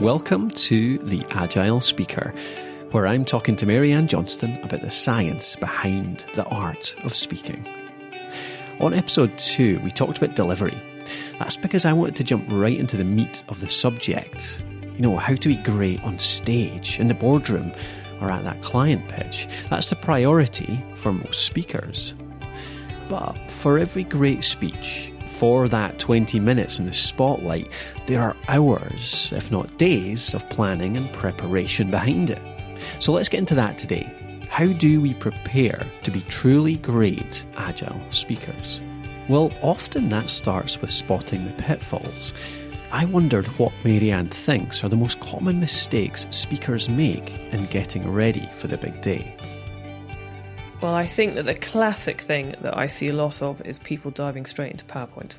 Welcome to The Agile Speaker, where I'm talking to Maryanne Johnston about the science behind the art of speaking. On episode 2, we talked about delivery. That's because I wanted to jump right into the meat of the subject. You know, how to be great on stage, in the boardroom, or at that client pitch. That's the priority for most speakers. But for every great speech, for that 20 minutes in the spotlight, there are hours, if not days, of planning and preparation behind it. So let's get into that today. How do we prepare to be truly great agile speakers? Well, often that starts with spotting the pitfalls. I wondered what Maryanne thinks are the most common mistakes speakers make in getting ready for the big day. Well, I think that the classic thing that I see a lot of is people diving straight into PowerPoint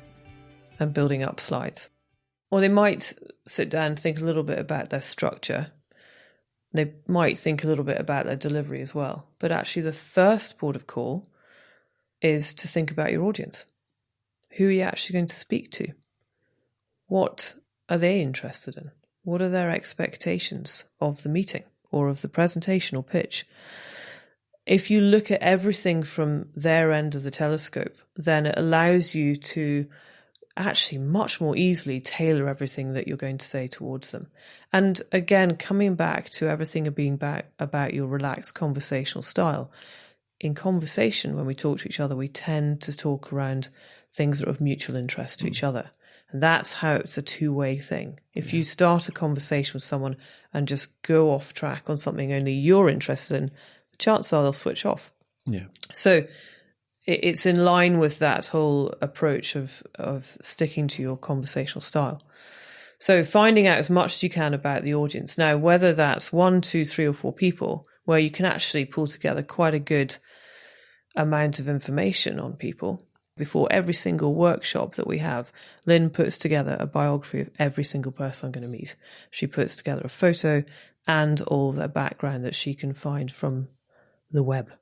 and building up slides. Or they might sit down and think a little bit about their structure. They might think a little bit about their delivery as well. But actually the first port of call is to think about your audience. Who are you actually going to speak to? What are they interested in? What are their expectations of the meeting or of the presentation or pitch? If you look at everything from their end of the telescope, then it allows you to actually much more easily tailor everything that you're going to say towards them. And again, coming back to everything being about your relaxed conversational style. In conversation, when we talk to each other, we tend to talk around things that are of mutual interest to each other. And that's how it's a two-way thing. If you start a conversation with someone and just go off track on something only you're interested in, chances are they'll switch off. Yeah. So it's in line with that whole approach of sticking to your conversational style. So finding out as much as you can about the audience. Now, whether that's 1, 2, 3 or 4 people, where you can actually pull together quite a good amount of information on people. Before every single workshop that we have, Lynn puts together a biography of every single person I'm going to meet. She puts together a photo and all their background that she can find from the web.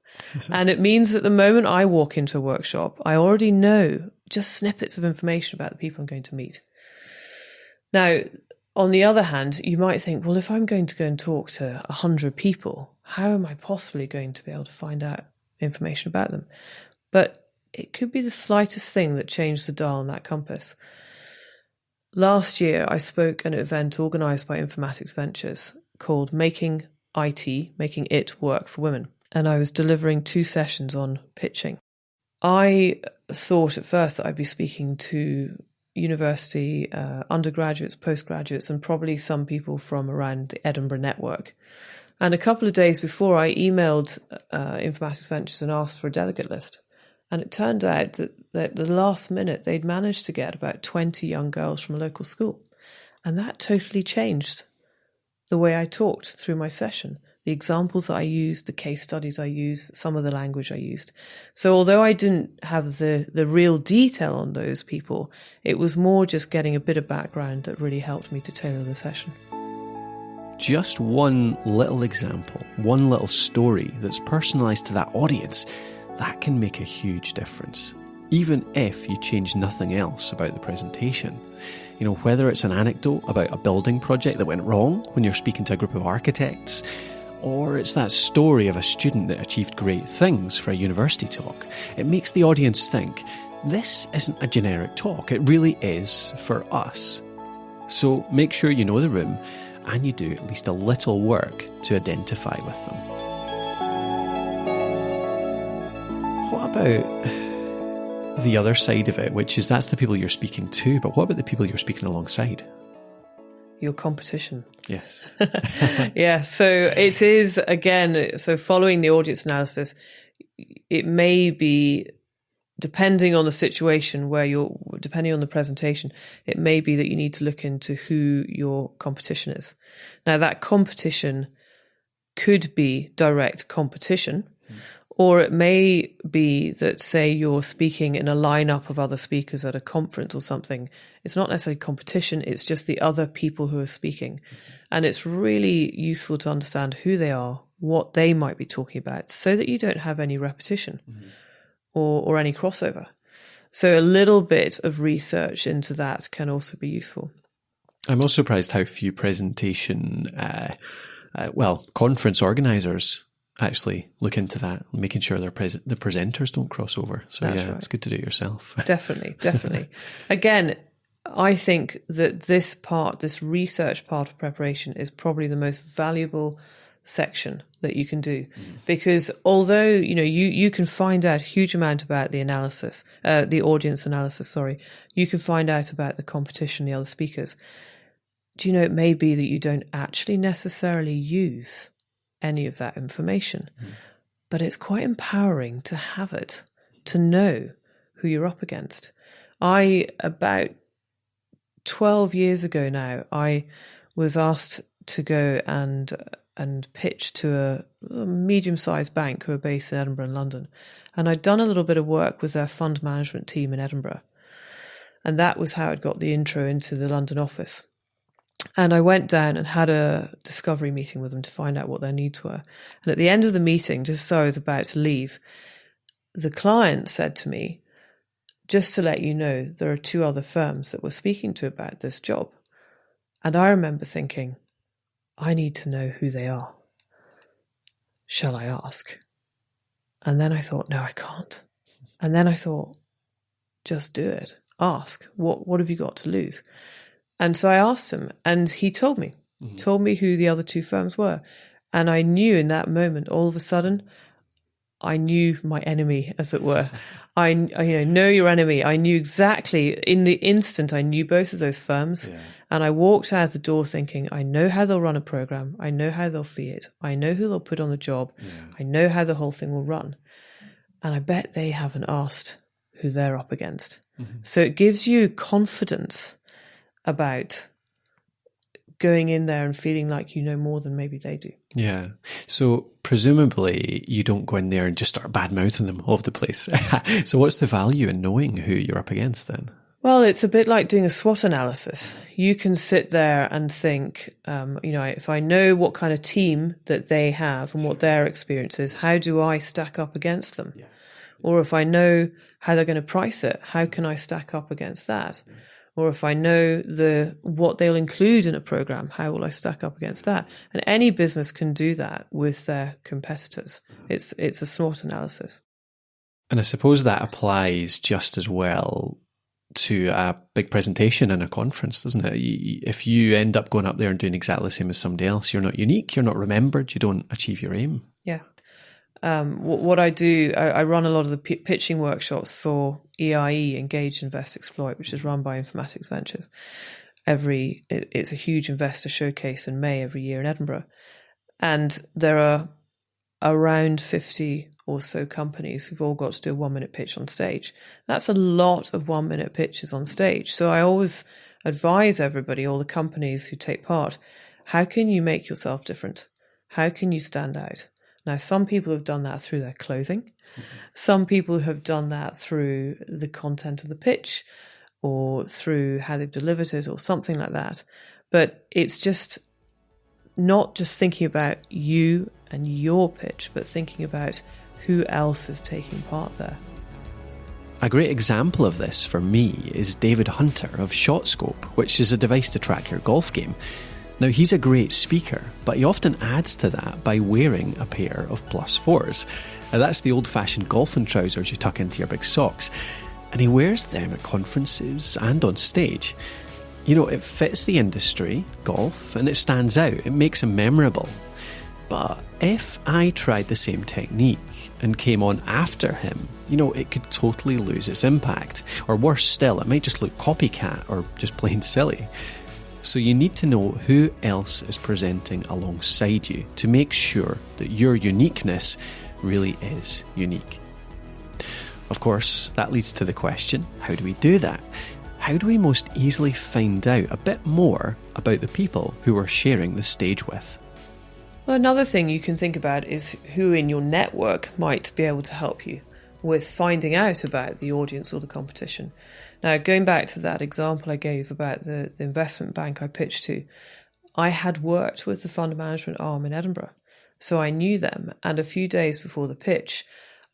And it means that the moment I walk into a workshop, I already know just snippets of information about the people I'm going to meet. Now, on the other hand, you might think, well, if I'm going to go and talk to 100 people, how am I possibly going to be able to find out information about them? But it could be the slightest thing that changed the dial on that compass. Last year, I spoke at an event organised by Informatics Ventures called Making It Work for Women. And I was delivering 2 sessions on pitching. I thought at first that I'd be speaking to university undergraduates, postgraduates, and probably some people from around the Edinburgh network. And a couple of days before, I emailed Informatics Ventures and asked for a delegate list. And it turned out that at the last minute, they'd managed to get about 20 young girls from a local school. And that totally changed the way I talked through my session. The examples that I used, the case studies I used, some of the language I used. So although I didn't have the real detail on those people, it was more just getting a bit of background that really helped me to tailor the session. Just one little example, one little story that's personalised to that audience, that can make a huge difference. Even if you change nothing else about the presentation. You know, whether it's an anecdote about a building project that went wrong when you're speaking to a group of architects, or it's that story of a student that achieved great things for a university talk. It makes the audience think, this isn't a generic talk, it really is for us. So make sure you know the room and you do at least a little work to identify with them. What about the other side of it, which is that's the people you're speaking to, but what about the people you're speaking alongside? Your competition. Yes. Yeah, so it is, again, so following the audience analysis, it may be, depending on the situation depending on the presentation, it may be that you need to look into who your competition is. Now, that competition could be direct competition, or it may be that, say, you're speaking in a lineup of other speakers at a conference or something. It's not necessarily competition, it's just the other people who are speaking. And it's really useful to understand who they are, what they might be talking about, so that you don't have any repetition or any crossover. So a little bit of research into that can also be useful. I'm also surprised how few presentation, conference organisers actually look into that, making sure the presenters don't cross over. So right. It's good to do it yourself. Definitely. Again, I think that this research part of preparation is probably the most valuable section that you can do, because although you can find out a huge amount about the analysis, the audience analysis, you can find out about the competition, the other speakers. Do you know, it may be that you don't actually necessarily use any of that information, but it's quite empowering to have it, to know who you're up against. About 12 years ago now, I was asked to go and pitch to a medium-sized bank who are based in Edinburgh and London. And I'd done a little bit of work with their fund management team in Edinburgh. And that was how I'd got the intro into the London office. And I went down and had a discovery meeting with them to find out what their needs were. And at the end of the meeting, just as I was about to leave, the client said to me, just to let you know, there are 2 other firms that we're speaking to about this job. And I remember thinking, I need to know who they are. Shall I ask? And then I thought, no, I can't. And then I thought, just do it. Ask. What have you got to lose? And so I asked him, and he told me who the other 2 firms were. And I knew in that moment, all of a sudden, I knew my enemy, as it were. I know your enemy. I knew exactly, in the instant, I knew both of those firms. Yeah. And I walked out the door thinking, I know how they'll run a program. I know how they'll fee it. I know who they'll put on the job. Yeah. I know how the whole thing will run. And I bet they haven't asked who they're up against. So it gives you confidence about going in there and feeling like you know more than maybe they do. Yeah. So presumably you don't go in there and just start bad-mouthing them all over the place. So what's the value in knowing who you're up against then? Well, it's a bit like doing a SWOT analysis. You can sit there and think, if I know what kind of team that they have and what their experience is, how do I stack up against them? Yeah. Or if I know how they're going to price it, how can I stack up against that? Yeah. Or if I know what they'll include in a program, how will I stack up against that? And any business can do that with their competitors. It's a SWOT analysis. And I suppose that applies just as well to a big presentation in a conference, doesn't it? If you end up going up there and doing exactly the same as somebody else, you're not unique, you're not remembered, you don't achieve your aim. Yeah. What I do, I run a lot of the pitching workshops for EIE, Engage, Invest, Exploit, which is run by Informatics Ventures. It's a huge investor showcase in May every year in Edinburgh. And there are around 50 or so companies who've all got to do a 1-minute pitch on stage. That's a lot of 1-minute pitches on stage. So I always advise everybody, all the companies who take part, how can you make yourself different? How can you stand out? Now, some people have done that through their clothing. Some people have done that through the content of the pitch or through how they've delivered it or something like that. But it's just not just thinking about you and your pitch, but thinking about who else is taking part there. A great example of this for me is David Hunter of ShotScope, which is a device to track your golf game. Now, he's a great speaker, but he often adds to that by wearing a pair of +4s. Now, that's the old-fashioned golfing trousers you tuck into your big socks. And he wears them at conferences and on stage. You know, it fits the industry, golf, and it stands out. It makes him memorable. But if I tried the same technique and came on after him, you know, it could totally lose its impact. Or worse still, it might just look copycat or just plain silly. So you need to know who else is presenting alongside you to make sure that your uniqueness really is unique. Of course, that leads to the question, how do we do that? How do we most easily find out a bit more about the people who we're sharing the stage with? Well, another thing you can think about is who in your network might be able to help you with finding out about the audience or the competition. Now, going back to that example I gave about the investment bank I pitched to, I had worked with the fund management arm in Edinburgh, so I knew them. And a few days before the pitch,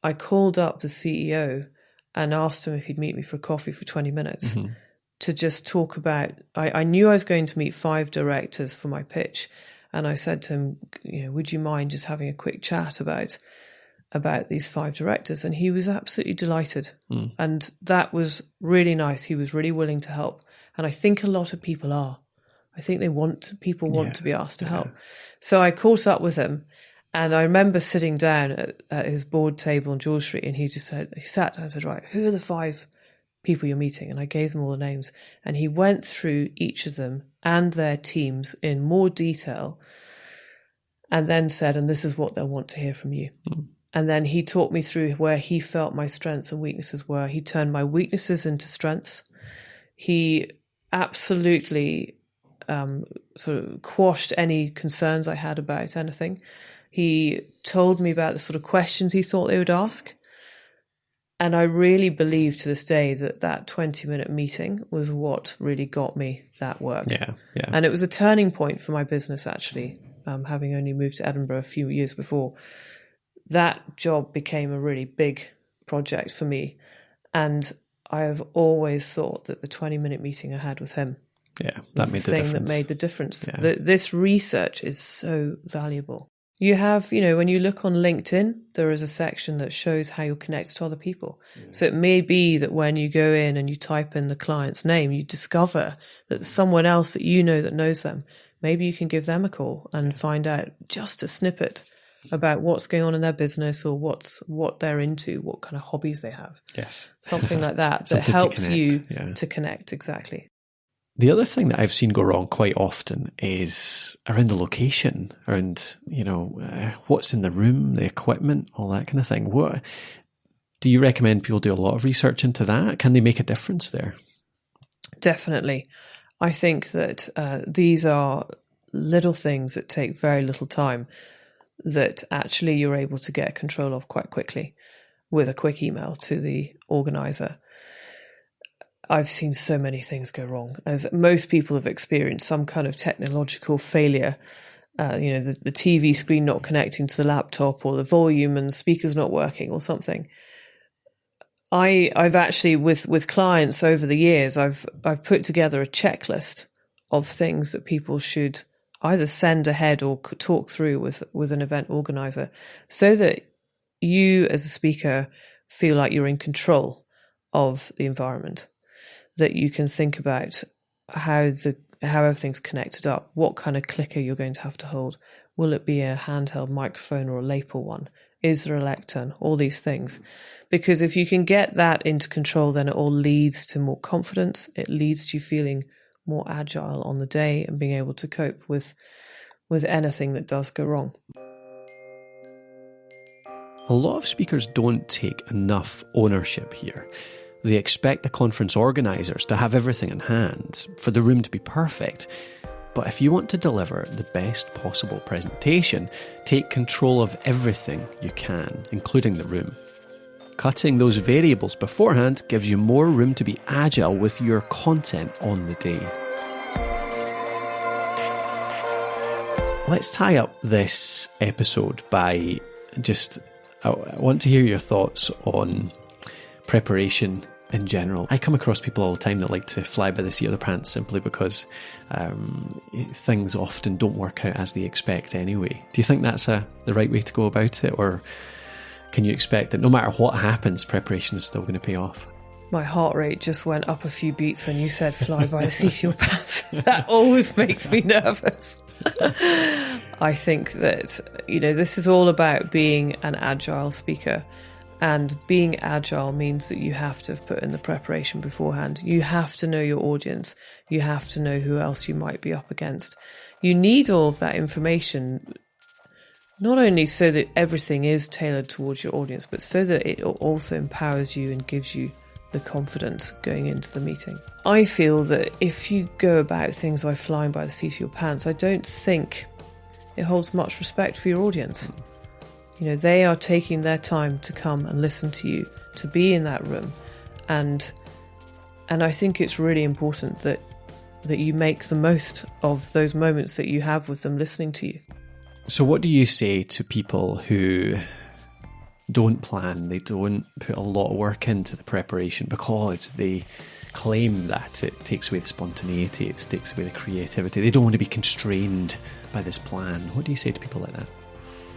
I called up the CEO and asked him if he'd meet me for coffee for 20 minutes. Mm-hmm. to just talk about, I knew I was going to meet 5 directors for my pitch. And I said to him, would you mind just having a quick chat about these 5 directors? And he was absolutely delighted. And that was really nice. He was really willing to help. And I think a lot of people are. I think people want to be asked to help. So I caught up with him, and I remember sitting down at his board table on George Street, and he sat down and said, right, who are the 5 people you're meeting? And I gave them all the names, and he went through each of them and their teams in more detail, and then said, and this is what they'll want to hear from you. And then he talked me through where he felt my strengths and weaknesses were. He turned my weaknesses into strengths. He absolutely sort of quashed any concerns I had about anything. He told me about the sort of questions he thought they would ask. And I really believe to this day that 20-minute meeting was what really got me that work. Yeah. And it was a turning point for my business, actually, having only moved to Edinburgh a few years before. That job became a really big project for me. And I have always thought that the 20-minute meeting I had with him that made the difference. That made the difference. This research is so valuable. You have, when you look on LinkedIn, there is a section that shows how you're connected to other people. So it may be that when you go in and you type in the client's name, you discover that someone else that that knows them. Maybe you can give them a call and find out just a snippet about what's going on in their business, or what they're into, what kind of hobbies they have. Yes. Something like that helps you to connect. Exactly. The other thing that I've seen go wrong quite often is around the location, around, what's in the room, the equipment, all that kind of thing. What do you recommend people do a lot of research into that? Can they make a difference there? Definitely. I think that these are little things that take very little time that actually you're able to get control of quite quickly with a quick email to the organizer. I've seen so many things go wrong, as most people have experienced some kind of technological failure. The TV screen not connecting to the laptop, or the volume and speakers not working, or something. I've actually, with clients over the years, I've put together a checklist of things that people should either send ahead or talk through with an event organizer, so that you as a speaker feel like you're in control of the environment. That you can think about how everything's connected up, what kind of clicker you're going to have to hold. Will it be a handheld microphone or a lapel one? Is there a lectern? All these things. Because if you can get that into control, then it all leads to more confidence. It leads to you feeling more agile on the day and being able to cope with anything that does go wrong. A lot of speakers don't take enough ownership here. They expect the conference organisers to have everything in hand, for the room to be perfect. But if you want to deliver the best possible presentation, take control of everything you can, including the room. Cutting those variables beforehand gives you more room to be agile with your content on the day. Let's tie up this episode by I want to hear your thoughts on preparation in general. I come across people all the time that like to fly by the seat of their pants simply because things often don't work out as they expect anyway. Do you think that's the right way to go about it? Or can you expect that no matter what happens, preparation is still going to pay off? My heart rate just went up a few beats when you said fly by the seat of your pants. That always makes me nervous. I think that, this is all about being an agile speaker. And being agile means that you have to have put in the preparation beforehand. You have to know your audience. You have to know who else you might be up against. You need all of that information, not only so that everything is tailored towards your audience, but so that it also empowers you and gives you the confidence going into the meeting. I feel that if you go about things by flying by the seat of your pants, I don't think it holds much respect for your audience. They are taking their time to come and listen to you, to be in that room. And I think it's really important that you make the most of those moments that you have with them listening to you. So what do you say to people who don't plan, they don't put a lot of work into the preparation because they claim that it takes away the spontaneity, it takes away the creativity. They don't want to be constrained by this plan. What do you say to people like that?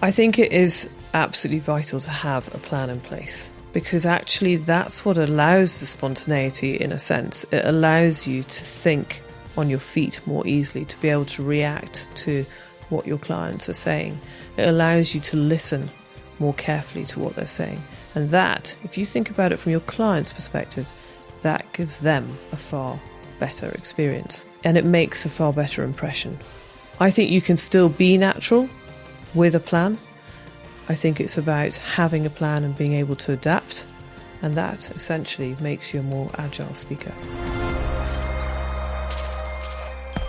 I think it is absolutely vital to have a plan in place, because actually that's what allows the spontaneity in a sense. It allows you to think on your feet more easily, to be able to react to what your clients are saying. It allows you to listen more carefully to what they're saying. And that, if you think about it from your client's perspective, that gives them a far better experience and it makes a far better impression. I think you can still be natural with a plan. I think it's about having a plan and being able to adapt, and that essentially makes you a more agile speaker.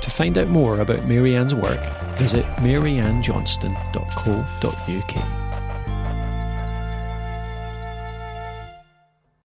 To find out more about Maryanne's work, visit maryannejohnston.co.uk.